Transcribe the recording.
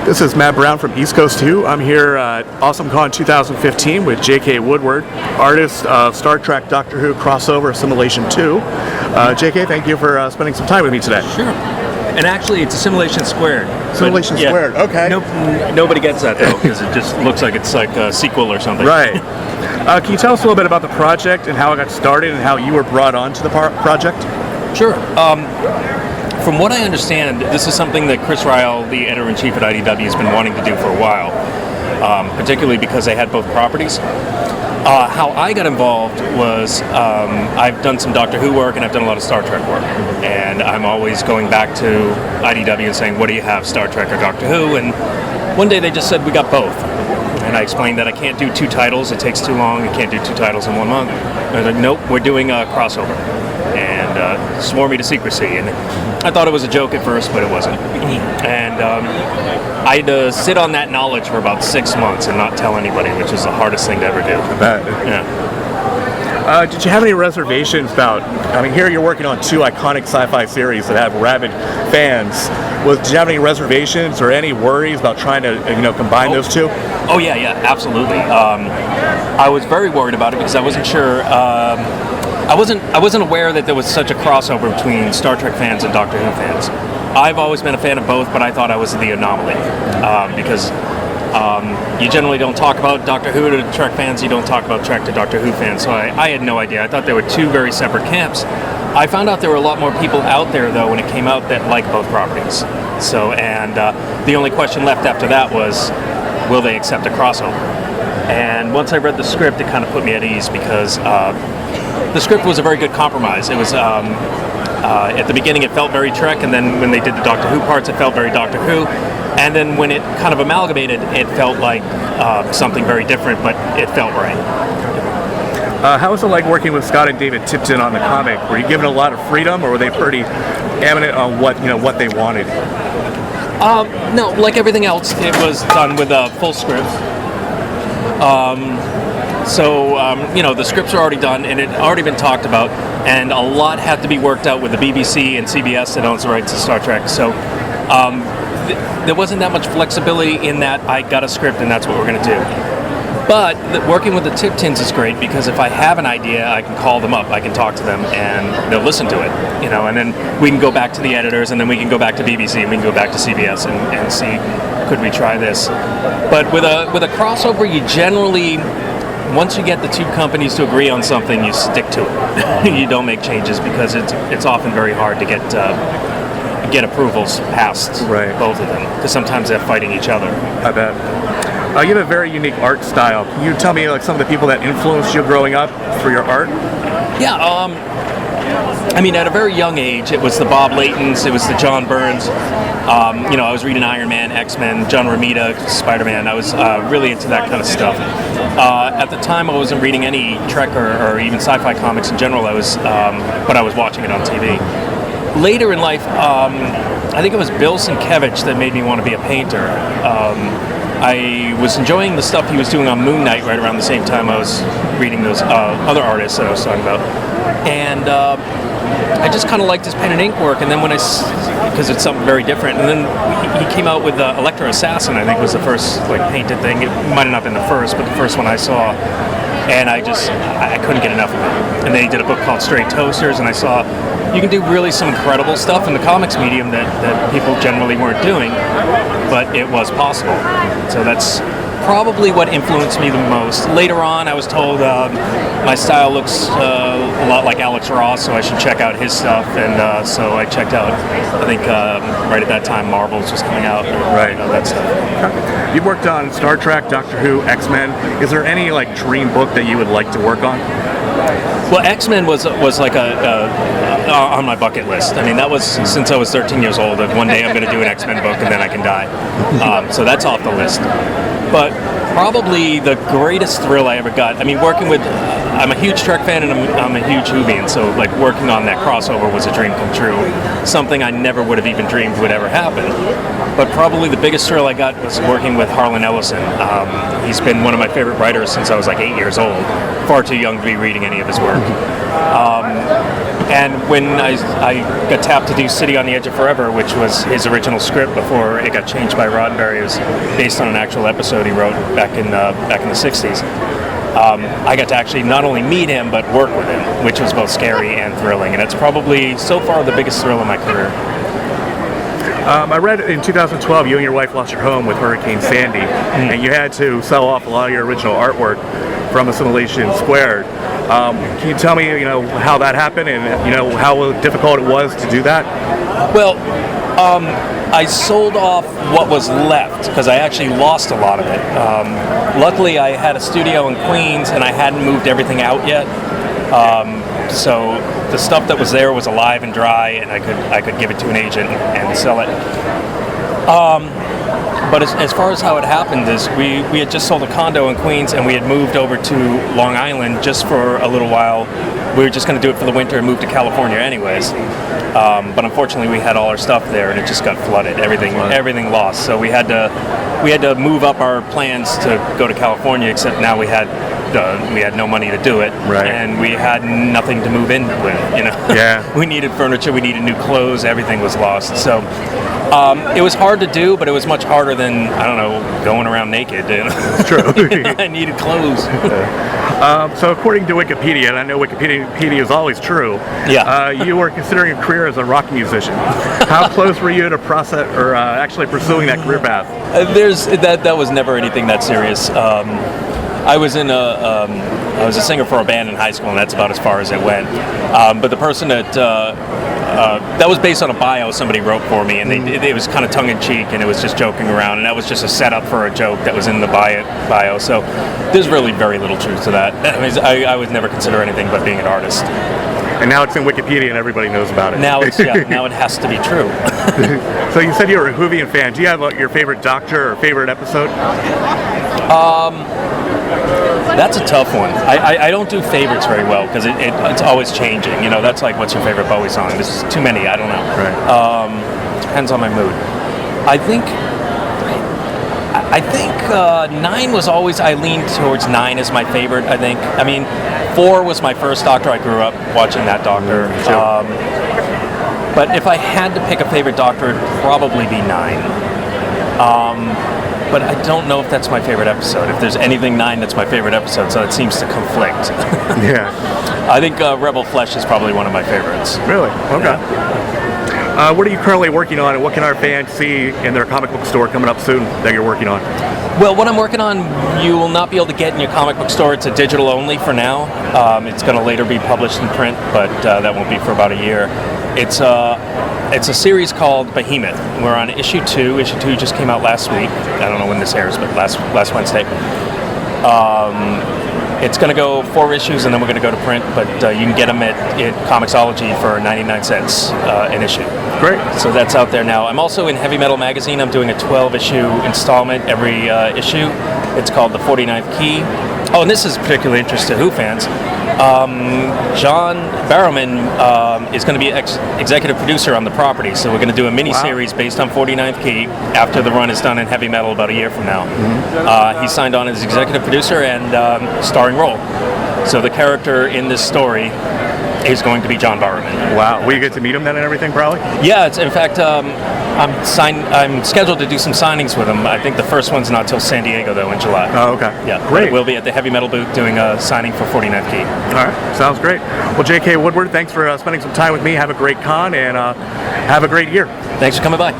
This is Matt Brown from East Coast 2. I'm here at AwesomeCon 2015 with JK Woodward, artist of Star Trek Doctor Who crossover Assimilation 2. JK, thank you for spending some time with me today. Sure. And actually, it's Assimilation Squared. Assimilation Squared, okay. Nobody gets that, though, because it just looks like it's like a sequel or something. Right. Can you tell us a little bit about the project and how it got started and how you were brought on to the project? Sure. From what I understand, this is something that Chris Ryall, the editor-in-chief at IDW, has been wanting to do for a while, particularly because they had both properties. How I got involved was I've done some Doctor Who work and I've done a lot of Star Trek work. And I'm always going back to IDW and saying, what do you have, Star Trek or Doctor Who? And one day they just said, we got both. And I explained that I can't do two titles, it takes too long, I can't do two titles in 1 month. And I was like, nope, we're doing a crossover. And swore me to secrecy. And I thought it was a joke at first, but it wasn't. And I had to sit on that knowledge for about 6 months and not tell anybody, which is the hardest thing to ever do. I bet. Yeah. Did you have any reservations about, I mean, here you're working on two iconic sci-fi series that have rabid fans. Did you have any reservations or any worries about trying to, combine those two? Oh, yeah, absolutely. I was very worried about it because I wasn't sure. I wasn't aware that there was such a crossover between Star Trek fans and Doctor Who fans. I've always been a fan of both, but I thought I was the anomaly because you generally don't talk about Doctor Who to Trek fans, you don't talk about Trek to Doctor Who fans, so I had no idea. I thought there were two very separate camps. I found out there were a lot more people out there, though, when it came out that liked both properties. So, and the only question left after that was, will they accept a crossover? And once I read the script, it kind of put me at ease because the script was a very good compromise. It was, at the beginning it felt very Trek, and then when they did the Doctor Who parts, it felt very Doctor Who. And then when it kind of amalgamated, it felt like something very different, but it felt right. How was it like working with Scott and David Tipton on the comic? Were you given a lot of freedom, or were they pretty eminent on what they wanted? No, like everything else, it was done with a full script. The scripts are already done and it had already been talked about, and a lot had to be worked out with the BBC and CBS that owns the rights to Star Trek. So there wasn't that much flexibility in that I got a script and that's what we're going to do. But working with the Tiptons is great because if I have an idea, I can call them up, I can talk to them, and they'll listen to it. And then we can go back to the editors, and then we can go back to BBC, and we can go back to CBS and see, could we try this? But with a crossover, you generally, once you get the two companies to agree on something, you stick to it. You don't make changes because it's often very hard to get approvals past both of them because sometimes they're fighting each other. I bet. You have a very unique art style. Can you tell me some of the people that influenced you growing up for your art? Yeah, at a very young age, it was the Bob Laytons, it was the John Burns. I was reading Iron Man, X-Men, John Romita, Spider-Man. I was really into that kind of stuff. At the time, I wasn't reading any Trek or even sci-fi comics in general. But I was watching it on TV. Later in life, I think it was Bill Sienkiewicz that made me want to be a painter. I was enjoying the stuff he was doing on Moon Knight right around the same time I was reading those other artists that I was talking about. And I just kind of liked his pen and ink work, and then because it's something very different, and then he came out with Electro Assassin, I think was the first painted thing. It might have not been the first, but the first one I saw. And I couldn't get enough of it. And then he did a book called Straight Toasters, and I saw you can do really some incredible stuff in the comics medium that people generally weren't doing, but it was possible. So that's probably what influenced me the most. Later on, I was told my style looks a lot like Alex Ross, so I should check out his stuff, and so I checked out, I think right at that time, Marvel's was coming out, that stuff. You've worked on Star Trek, Doctor Who, X-Men. Is there any dream book that you would like to work on? Well, X-Men was like on my bucket list. That was since I was 13 years old. That one day I'm going to do an X-Men book and then I can die. So that's off the list. But probably the greatest thrill I ever got. Working with, I'm a huge Trek fan and I'm a huge Whovian, so working on that crossover was a dream come true. Something I never would have even dreamed would ever happen. But probably the biggest thrill I got was working with Harlan Ellison. He's been one of my favorite writers since I was 8 years old. Far too young to be reading any of his work. And when I got tapped to do City on the Edge of Forever, which was his original script before it got changed by Roddenberry, it was based on an actual episode he wrote back in the 60s. I got to actually not only meet him, but work with him, which was both scary and thrilling. And it's probably, so far, the biggest thrill of my career. I read in 2012 you and your wife lost your home with Hurricane Sandy, and you had to sell off a lot of your original artwork from Assimilation Squared. Can you tell me, how that happened and, how difficult it was to do that? Well, I sold off what was left because I actually lost a lot of it. Luckily, I had a studio in Queens and I hadn't moved everything out yet. So the stuff that was there was alive and dry, and I could give it to an agent and sell it. But as far as how it happened is we had just sold a condo in Queens and we had moved over to Long Island just for a little while. We were just going to do it for the winter and move to California anyways. But unfortunately we had all our stuff there and it just got flooded. Everything lost. So we had to move up our plans to go to California, except now we had no money to do it, right. And we had nothing to move in with. Yeah. We needed furniture, we needed new clothes, everything was lost. So it was hard to do, but it was much harder than, I don't know, going around naked. It's true. I needed clothes. So according to Wikipedia, and I know Wikipedia is always true, yeah. You were considering a career as a rock musician. How close were you to process or actually pursuing that career path? That was never anything that serious. I was a singer for a band in high school, and that's about as far as it went. But the person that was based on a bio somebody wrote for me, and it was kind of tongue-in-cheek, and it was just joking around, and that was just a setup for a joke that was in the bio. So there's really very little truth to that. I would never consider anything but being an artist. And now it's in Wikipedia and everybody knows about it. Now it has to be true. So you said you were a Whovian fan. Do you have your favorite Doctor or favorite episode? That's a tough one. I don't do favorites very well because it's always changing. That's like, what's your favorite Bowie song? There's too many. I don't know. Right. Depends on my mood. I think 9 was always, I leaned towards 9 as my favorite, I think. 4 was my first Doctor. I grew up watching that Doctor. Sure. But if I had to pick a favorite Doctor, it'd probably be 9. But I don't know if that's my favorite episode. If there's anything 9 that's my favorite episode, so it seems to conflict. Yeah. I think Rebel Flesh is probably one of my favorites. Really? Okay. Yeah. What are you currently working on, and what can our fans see in their comic book store coming up soon that you're working on? Well, what I'm working on, you will not be able to get in your comic book store. It's a digital only for now. It's going to later be published in print, but that won't be for about a year. It's a series called Behemoth. We're on issue 2. Issue 2 just came out last week. I don't know when this airs, but last Wednesday. It's going to go 4 issues, and then we're going to go to print, but you can get them at Comixology for 99 cents an issue. Great. So that's out there now. I'm also in Heavy Metal Magazine. I'm doing a 12-issue installment every issue. It's called The 49th Key. Oh, and this is particularly interesting to Who fans. John Barrowman is going to be executive producer on the property, so we're going to do a mini-series based on 49th Key after the run is done in Heavy Metal about a year from now. Mm-hmm. He signed on as executive producer and starring role. So the character in this story is going to be John Barrowman. Wow. Will you get to meet him then and everything, probably? Yeah, in fact, I'm scheduled to do some signings with him. I think the first one's not till San Diego, though, in July. Oh, okay. Yeah, great. We'll be at the Heavy Metal booth doing a signing for 49th Key. All right, sounds great. Well, JK Woodward, thanks for spending some time with me. Have a great con, and have a great year. Thanks for coming by.